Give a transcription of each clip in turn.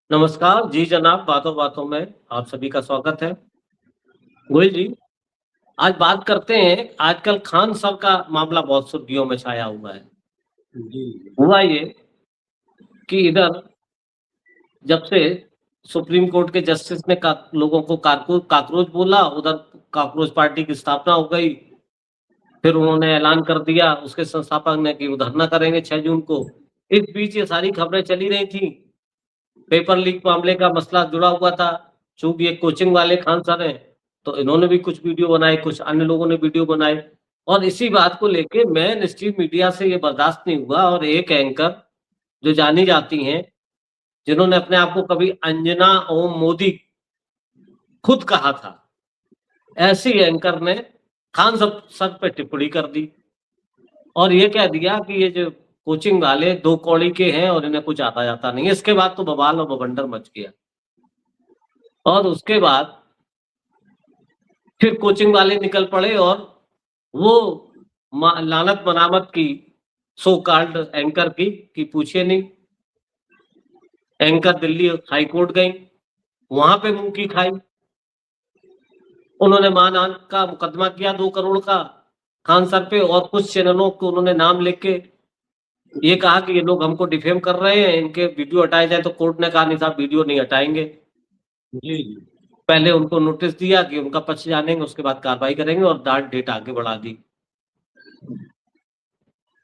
नमस्कार, जी जनाब, बातों बातों में आप सभी का स्वागत है। गोयल जी, आज बात करते हैं, आजकल खान सर का मामला बहुत सुर्खियों में छाया हुआ है। जी, जी। हुआ ये कि इधर जब से सुप्रीम कोर्ट के जस्टिस ने लोगों को काकरोच बोला, उधर कॉकरोच पार्टी की स्थापना हो गई। फिर उन्होंने ऐलान कर दिया उसके संस्थापक ने कि वो धरना करेंगे 6 जून को। इस बीच ये सारी खबरें चली रही थी। पेपर लीक मामले का मसला जुड़ा हुआ था, चूँकि ये कोचिंग वाले खान सर हैं, तो इन्होंने भी कुछ वीडियो बनाए, कुछ अन्य लोगों ने वीडियो बनाए और इसी बात को लेके मेन स्ट्रीम मीडिया से ये बर्दाश्त नहीं हुआ और एक एंकर जो जानी जाती हैं, जिन्होंने अपने आप को कभी अंजना ओम मोदी खुद कहा था, ऐसी एंकर ने खान सब सर पे टिप्पणी कर दी और ये कह दिया कि ये जो कोचिंग वाले 2 कौड़ी के हैं और इन्हें कुछ आता-जाता नहीं है। इसके बाद तो बवाल और बवंडर मच गया। और उसके बाद फिर कोचिंग वाले निकल पड़े और वो लानत मनामत की सो कॉल्ड एंकर की कि पूछिए नहीं। एंकर दिल्ली हाई कोर्ट गई, वहां पे मुंह की खाई। उन्होंने मानहानि का मुकदमा किया 2 करोड़ का खान सर पे और कुछ चैनलों को उन्होंने नाम लिख के ये कहा कि ये लोग हमको डिफेम कर रहे हैं, इनके वीडियो हटाए जाए, तो कोर्ट ने कहा नहीं साहब वीडियो नहीं हटाएंगे। जी, जी। पहले उनको नोटिस दिया कि उनका पक्ष जानेंगे, उसके बाद कार्रवाई करेंगे और डेट आगे बढ़ा दी।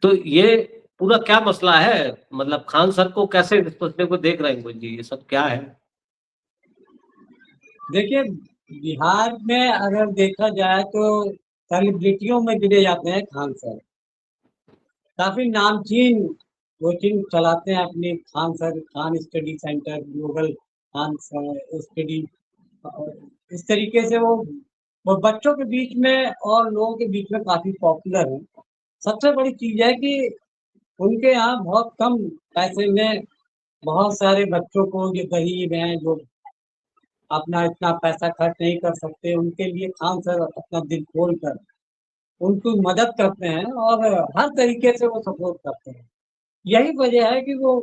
तो ये पूरा क्या मसला है? मतलब खान सर को कैसे इस मसले को देख रहे हैं गोविंद जी? ये सब क्या है? देखिए, बिहार में अगर देखा जाए तो सेलिब्रिटियों में गिने जाते हैं खान सर। काफ़ी नामचीन कोचिंग चलाते हैं अपनी Khan sir, Khan study centre, global Khan sir study इस तरीके से वो बच्चों के बीच में और लोगों के बीच में काफ़ी पॉपुलर हैं। सबसे बड़ी चीज़ है कि उनके यहाँ बहुत कम पैसे में बहुत सारे बच्चों को जो गरीब हैं, जो अपना इतना पैसा खर्च नहीं कर सकते, उनके लिए खान सर अपना दिल खोल कर उनकी मदद करते हैं और हर तरीके से वो सपोर्ट करते हैं। यही वजह है कि वो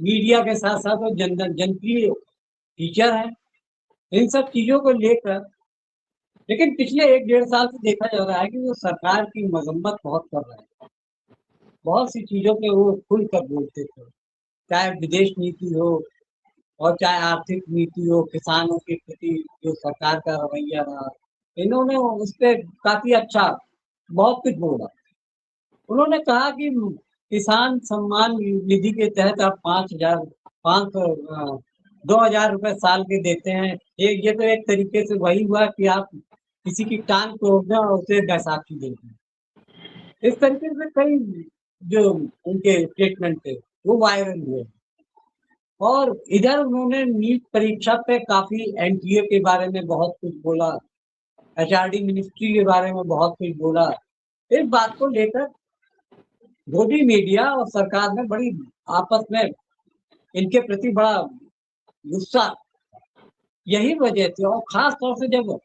मीडिया के साथ-साथ वो जनप्रिय टीचर हैं। इन सब चीज़ों को लेकर लेकिन पिछले 1 डेढ़ साल से देखा जा रहा है कि वो सरकार की मजम्मत बहुत कर रहे हैं। बहुत सी चीज़ों पे वो खुलकर बोलते थे, चाहे विदेश नीति हो और चाहे आर्थिक नीति हो, किसानों के प्रति जो सरकार का रवैया रहा, इन्होंने उसपे काफ़ी अच्छा बहुत कुछ बोला। उन्होंने कहा कि किसान सम्मान निधि के तहत आप 5,000 500 2,000 रुपए साल के देते हैं। ये तो एक तरीके से वही हुआ कि आप किसी की टाँग तोड़ दें और उसे बैसाखी दे दें। इस तरीके से कई जो उनके स्टेटमेंट थे, वो वायरल हुए। और इधर उन्होंने नीट परीक्षा पे काफ़ी एनटीए के बारे में बहुत कुछ बोला, एचआरडी मिनिस्ट्री के बारे में बहुत कुछ बोला। इस बात को लेकर मोदी मीडिया और सरकार में बड़ी आपस में इनके प्रति बड़ा गुस्सा यही वजह थी और ख़ास तौर से जब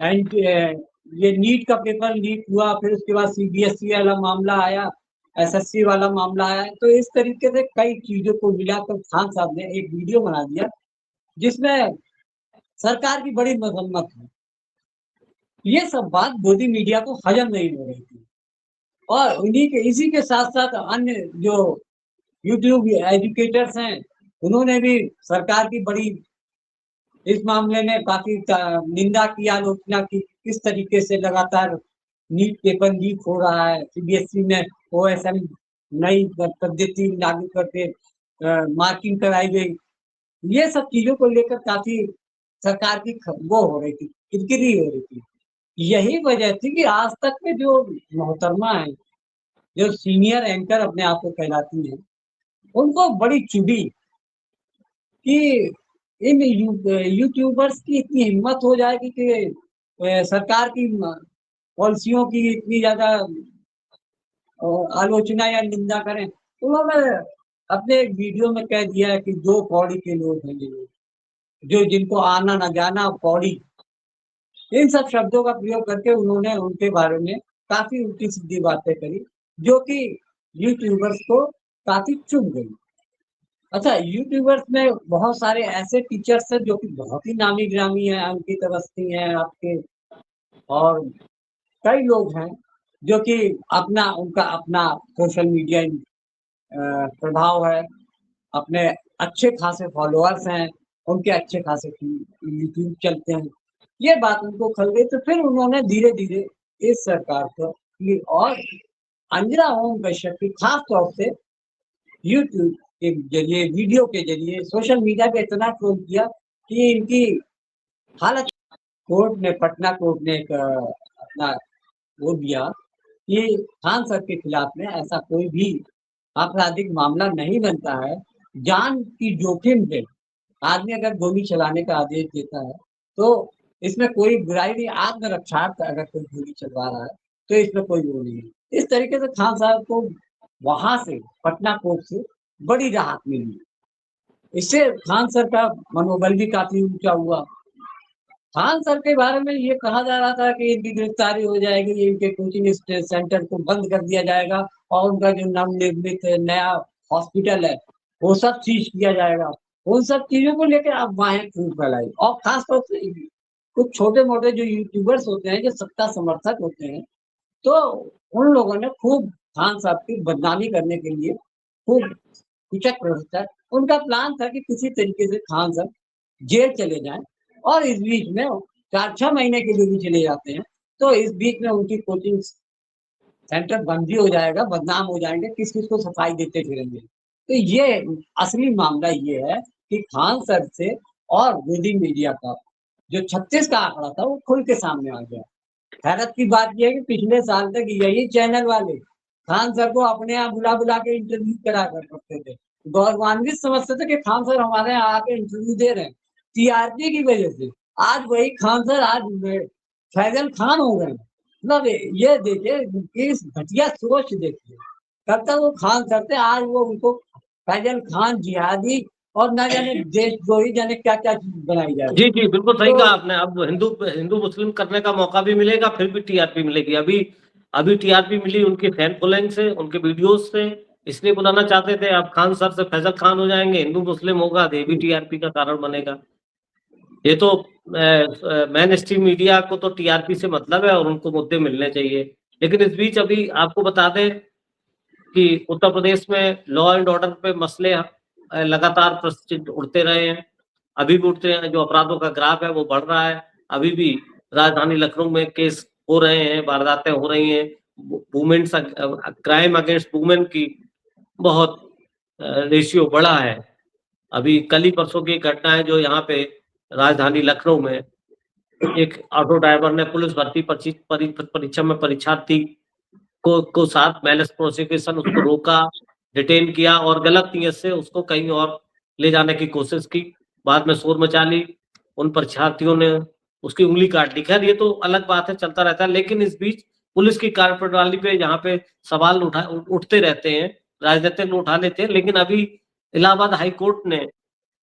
एंड ये नीट का पेपर लीक हुआ, फिर उसके बाद सीबीएसई वाला मामला आया, एसएससी वाला मामला आया, तो इस तरीके से कई चीज़ों को मिलाकर खान साहब ने एक वीडियो बना दिया, जिसमें सरकार की बड़ी मजम्मत है। ये सब बात मोदी मीडिया को हज़म नहीं हो रही थी और उन्हीं के इसी के साथ-साथ अन्य जो यूट्यूब एजुकेटर्स हैं, उन्होंने भी सरकार की बड़ी इस मामले में काफ़ी निंदा की, आलोचना की, किस तरीके से लगातार नीट पेपर लीक हो रहा है, सीबीएसई में ओएसएम नई पद्धति लागू करके मार्किंग कराई गई। ये सब चीज़ों को लेकर काफ़ी सरकार की वो हो रही थी, किरकिरी हो रही थी। यही वजह थी कि आज तक में जो मोहतरमा हैं, जो सीनियर एंकर अपने आप को कहलाती हैं, उनको बड़ी चुभी कि इन यूट्यूबर्स की इतनी हिम्मत हो जाएगी कि सरकार की पॉलिसियों की इतनी ज़्यादा आलोचना या निंदा करें। उन्होंने अपने एक वीडियो में कह दिया है कि 2 कौड़ी के लोग हैं ये लोग, जो जिनको आना ना जाना कौड़ी। इन सब शब्दों का प्रयोग करके उन्होंने उनके बारे में काफ़ी उल्टी-सीधी बातें करी, जो कि यूट्यूबर्स को काफ़ी चुभ गई। अच्छा, यूट्यूबर्स में बहुत सारे ऐसे टीचर्स हैं जो कि बहुत ही नामी गिरामी हैं, अंकित अवस्थी हैं आपके, और कई लोग हैं जो कि उनका अपना सोशल मीडिया प्रभाव है, अपने अच्छे खासे फॉलोअर्स हैं, उनके अच्छे खासे यूट्यूब चलते हैं। ये बात उनको खल गई, तो फिर उन्होंने धीरे-धीरे इस सरकार को की और अंजना ओम कश्यप की खास तौर से यूट्यूब के ज़रिए, वीडियो के ज़रिए, सोशल मीडिया पे इतना ट्रोल किया कि इनकी हालत, पटना कोर्ट ने एक अपना वो दिया कि खान सर के खिलाफ में ऐसा कोई भी आपराधिक मामला नहीं बनता है। जान की जोखिम पे आदमी अगर गोली चलाने का आदेश देता है, तो इसमें कोई बुराई नहीं, आत्मरक्षार्थ अगर कोई गोली चलवा रहा है, तो इसमें कोई वो नहीं है। इस तरीके से खान साहब को वहाँ से, पटना कोर्ट से बड़ी राहत मिली। इससे खान सर का मनोबल भी काफ़ी ऊँचा हुआ। खान सर के बारे में ये कहा जा रहा था कि इनकी गिरफ्तारी हो जाएगी, इनके कोचिंग सेंटर को बंद कर दिया जाएगा और उनका जो नवनिर्मित नया हॉस्पिटल है, वो सब सीज किया जाएगा। उन सब चीज़ों को लेके अब वाहें खूब फैलाई, और खास तौर से कुछ छोटे-मोटे जो यूट्यूबर्स होते हैं, जो सत्ता समर्थक होते हैं, तो उन लोगों ने खूब खान साहब की बदनामी करने के लिए खूब कुचक-प्रचक, उनका प्लान था कि किसी तरीके से खान साहब जेल चले जाएँ, और इस बीच में 4-6 महीने के लिए भी चले जाते हैं, तो इस बीच में उनकी कोचिंग सेंटर बंद भी हो जाएगा, बदनाम हो जाएँगे, किस-किस को सफाई देते फिरेंगे। तो ये असली मामला ये है कि खान सर से और गोदी मीडिया का जो 36 का आंकड़ा था, वो खुल के सामने आ गया। हैरत की बात ये है कि पिछले साल तक यही चैनल वाले खान सर को अपने यहाँ बुला-बुला के इंटरव्यू करा कर करते थे। गौरवान्वित समझते थे कि खान सर हमारे यहाँ आके इंटरव्यू दे रहे हैं, टीआरपी की वजह से। आज वही खान सर आज फैजल खान हो गए। मतलब ये देखिए, इस घटिया सोच देखिए। तब तक वो खान सर थे, आज वो उनको फैजल खान, जिहादी और ना जाने देशद्रोही, जाने क्या-क्या चीज़ बनाई जा रही जी, है। जी, बिल्कुल सही कहा तो आपने। अब हिंदू मुस्लिम करने का मौका भी मिलेगा, फिर भी टीआरपी मिलेगी। अभी टीआरपी मिली उनकी फैन फॉलोइंग से, उनके वीडियोज़ से, इसलिए बुलाना चाहते थे। अब खान सर से फैजल खान हो जाएँगे, हिंदू मुस्लिम होगा तो ये भी टीआरपी का कारण बनेगा। ये तो मेन स्ट्रीम मीडिया को तो टीआरपी से मतलब है और उनको मुद्दे मिलने चाहिए। लेकिन इस बीच अभी आपको बता दें कि उत्तर प्रदेश में लॉ एंड ऑर्डर पे मसले लगातार प्रश्न उठते रहे हैं, अभी भी उठते हैं। जो अपराधों का ग्राफ है वो बढ़ रहा है। अभी भी राजधानी लखनऊ में केस हो रहे हैं, वारदातें हो रही हैं, वुमेन्स क्राइम अगेंस्ट वुमेन की बहुत रेशियो बढ़ा है। अभी कल ही परसों की एक घटना है जो यहाँ पे राजधानी लखनऊ में एक ऑटो ड्राइवर ने पुलिस भर्ती परीक्षा में परीक्षार्थी को साथ मैलिस प्रोसिक्यूशन उसको रोका, डिटेन किया और गलत नीयत से उसको कहीं और ले जाने की कोशिश की। बाद में शोर मचा ली, उन परीक्षार्थियों ने उसकी उँगली काट दी। खैर ये तो अलग बात है, चलता रहता है। लेकिन इस बीच पुलिस की कार्यप्रणाली पे यहाँ पे सवाल उठते रहते हैं, राजनीतिक लोग उठा लेते हैं, लेकिन अभी इलाहाबाद हाई कोर्ट ने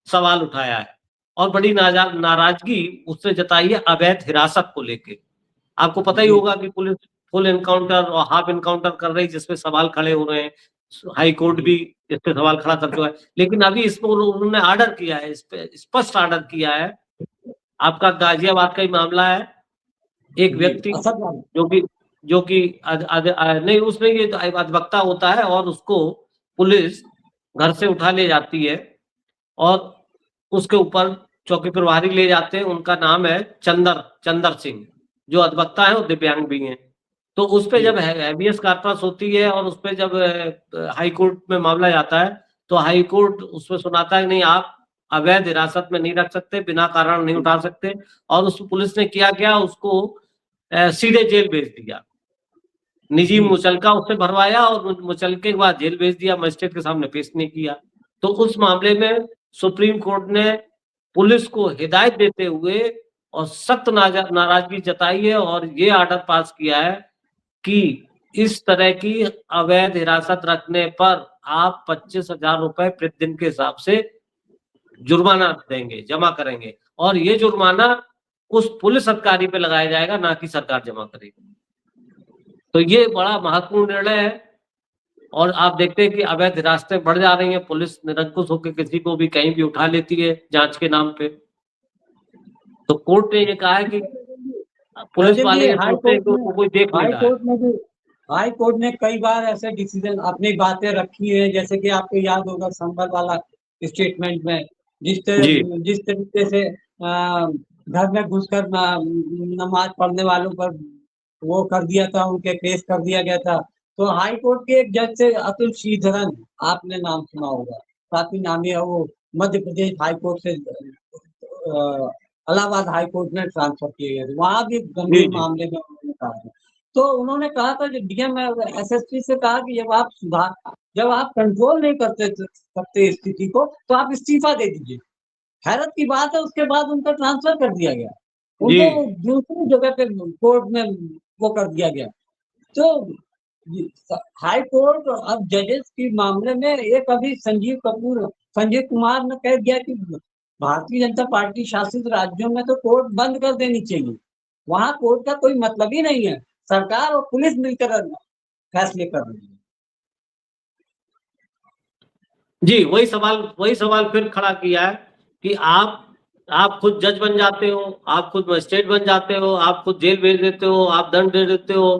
सवाल उठाया है और बड़ी नाराजगी उसने जताई है अवैध हिरासत को लेके। आपको पता ही जी, होगा कि पुलिस फुल एनकाउंटर और हाफ एनकाउंटर कर रही, जिसपे सवाल खड़े हो रहे हैं। हाई कोर्ट जी, भी इस पे सवाल खड़ा कर चुका है। लेकिन अभी इसमें उन्होंने ऑर्डर किया है, इस पे स्पष्ट ऑर्डर किया है। आपका गाजियाबाद का ही मामला है। एक जी, व्यक्ति असद वाला। जो कि जो कि नहीं, उसमें ये अधिवक्ता होता है और उसको पुलिस घर से उठा ले जाती है और उसके ऊपर चौकी प्रभारी ले जाते हैं। उनका नाम है चंदर सिंह, जो अधिवक्ता है और दिव्यांग भी हैं। तो उस पे जी, जब हैबियस कॉर्पस होती है और उस पे जब हाई कोर्ट में मामला जाता है, तो हाई कोर्ट उसमें सुनाता है नहीं, आप अवैध हिरासत में नहीं रख सकते, बिना कारण नहीं उठा सकते। और उस पुलिस ने क्या उसको सीधे जेल भेज दिया। निजी जी, मुचलका उससे भरवाया और मुचलके के बाद जेल भेज दिया, मजिस्ट्रेट के सामने पेश नहीं किया। तो उस मामले में सुप्रीम कोर्ट ने पुलिस को हिदायत देते हुए और सख्त नाराजगी जताई है और ये ऑर्डर पास किया है कि इस तरह की अवैध हिरासत रखने पर आप 25,000 रुपए प्रतिदिन के हिसाब से जुर्माना देंगे, जमा करेंगे और ये जुर्माना उस पुलिस अधिकारी पे लगाया जाएगा, ना कि सरकार जमा करेगी। तो ये बड़ा महत्वपूर्ण निर्णय है और आप देखते हैं कि अवैध हिरासतें बढ़ जा रही हैं, पुलिस निरंकुश होकर किसी को भी कहीं भी उठा लेती है जांच के नाम पे। तो कोर्ट ने ये कहा है कि पुलिस राजीव वाले जी, ये हाई सोचते हैं कोर्ट कि में उनको कोई देख नहीं रहा है। हाई कोर्ट ने कई बार ऐसे डिसीजन अपनी बातें रखी है, जैसे कि आपको याद होगा संभल वाला स्टेटमेंट में जी, जिस तरीके से घर में घुसकर नमाज पढ़ने वालों पर वो कर दिया था, उनके केस कर दिया गया था। तो हाई कोर्ट के एक जज से अतुल श्रीधरन, आपने नाम सुना होगा, काफी नामी है वो, मध्य प्रदेश हाई कोर्ट से इलाहाबाद हाई कोर्ट में ट्रांसफर किए गए थे। वहाँ भी जी, गंभीर जी। मामले में उन्होंने कहा था। तो उन्होंने कहा था कि डीएम एसएसपी से कहा कि जब आप कंट्रोल नहीं सकते स्थिति को, तो आप इस्तीफा दे दीजिए। हैरत की बात है, उसके बाद उनका ट्रांसफर कर दिया गया। जी। उनको दूसरी जगह पे कोर्ट में वो कर दिया गया। तो हाई कोर्ट अब जजेस के मामले में एक अभी संजीव कुमार ने कह दिया कि भारतीय जनता पार्टी शासित राज्यों में तो कोर्ट बंद कर देनी चाहिए। वहाँ कोर्ट का कोई मतलब ही नहीं है। सरकार और पुलिस मिलकर फैसले कर रही है। जी, वही सवाल फिर खड़ा किया है कि आप खुद जज बन जाते हो, आप खुद मजिस्ट्रेट बन जाते हो, आप खुद जेल भेज देते हो, आप दंड दे देते हो।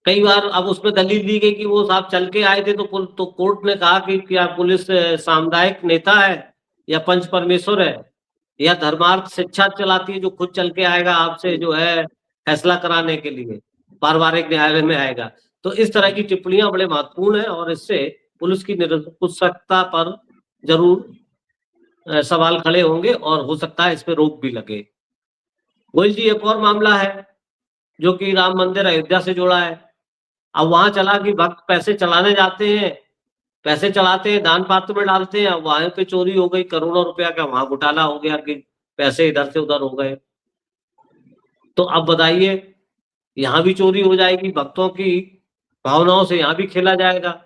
कई बार अब उसमें दलील दी गई कि वो साहब चल के आए थे, तो कोर्ट ने कहा कि क्या पुलिस सामुदायिक नेता है या पंच परमेश्वर है या धर्मार्थ शिक्षा चलाती है जो खुद चल के आएगा आपसे जो है फैसला कराने के लिए, पारिवारिक न्यायालय में आएगा। तो इस तरह की टिप्पणियां बड़े महत्वपूर्ण है और इससे पुलिस की निरंकुशता पर जरूर सवाल खड़े होंगे और हो सकता है इस पे रोक भी लगे। गोयल जी, एक और मामला है जो कि राम मंदिर अयोध्या से जुड़ा है। अब वहां चला कि भक्त पैसे चलाने जाते हैं, पैसे चलाते हैं, दान पात्र में डालते हैं, वहां पे चोरी हो गई, करोड़ों रुपया का वहां घोटाला हो गया कि पैसे इधर से उधर हो गए। तो अब बताइए, यहाँ भी चोरी हो जाएगी, भक्तों की भावनाओं से यहाँ भी खेला जाएगा।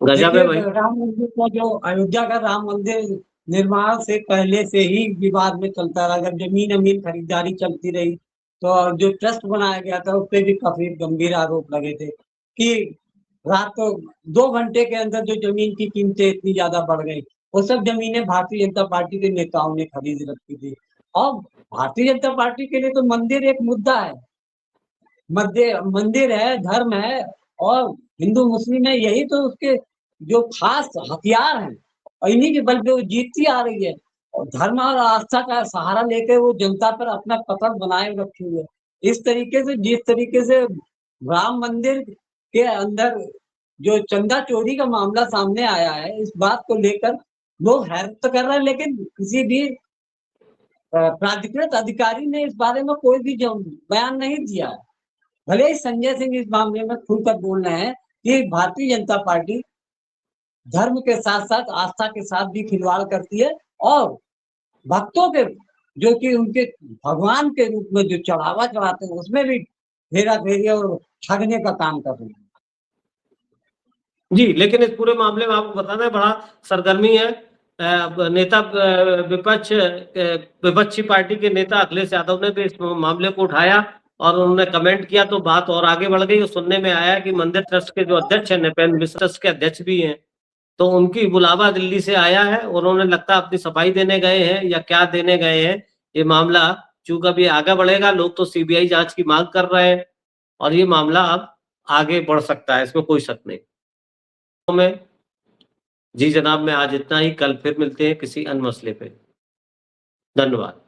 गजब है देखिए, भाई। राम मंदिर का जो अयोध्या का राम मंदिर निर्माण से पहले से ही विवाद में चलता रहा। जब जमीन अमीन खरीदारी चलती रही, तो जो ट्रस्ट बनाया गया था उस पे भी काफी गंभीर आरोप लगे थे कि रात को 2 घंटे के अंदर जो जमीन की कीमतें इतनी ज्यादा बढ़ गई। वो सब जमीनें भारतीय जनता पार्टी के नेताओं ने खरीद रखी थी। और भारतीय जनता पार्टी के लिए तो मंदिर एक मुद्दा है, मंदिर है, धर्म है, और हिंदू मुस्लिम है, यही तो उसके जो खास हथियार हैं, और इन्हीं के बल पे वो जीतती आ रही है। और धर्म और आस्था का सहारा लेकर वो जनता पर अपना पकड़ बनाए रखे हुए। इस तरीके से, जिस तरीके से राम मंदिर के अंदर जो चंदा चोरी का मामला सामने आया है, इस बात को लेकर लोग हैरत तो कर रहे हैं, लेकिन किसी भी प्राधिकृत अधिकारी ने इस बारे में कोई भी बयान नहीं दिया है। भले ही संजय सिंह इस मामले में खुलकर बोल रहे हैं कि भारतीय जनता पार्टी धर्म के साथ साथ आस्था के साथ भी खिलवाड़ करती है, और भक्तों के जो कि उनके भगवान के रूप में जो चढ़ावा चढ़ाते हैं उसमें भी हेरा फेरी और ठगने का काम कर रही है। जी, लेकिन इस पूरे मामले में आपको बताना है बड़ा सरगर्मी है। नेता विपक्षी पार्टी के नेता अखिलेश यादव ने भी इस मामले को उठाया और उन्होंने कमेंट किया, तो बात और आगे बढ़ गई। सुनने में आया कि मंदिर ट्रस्ट के जो अध्यक्ष हैं, नृपेंद्र मिश्र ट्रस्ट के अध्यक्ष भी हैं, तो उनकी बुलावा दिल्ली से आया है और उन्होंने लगता है अपनी सफाई देने गए हैं या क्या देने गए हैं। ये मामला चूंकि अभी आगे बढ़ेगा, लोग तो सीबीआई जांच की मांग कर रहे हैं और ये मामला अब आगे बढ़ सकता है, इसमें कोई शक नहीं। में जी जनाब, मैं आज इतना ही। कल फिर मिलते हैं किसी अन्य मसले पे। धन्यवाद।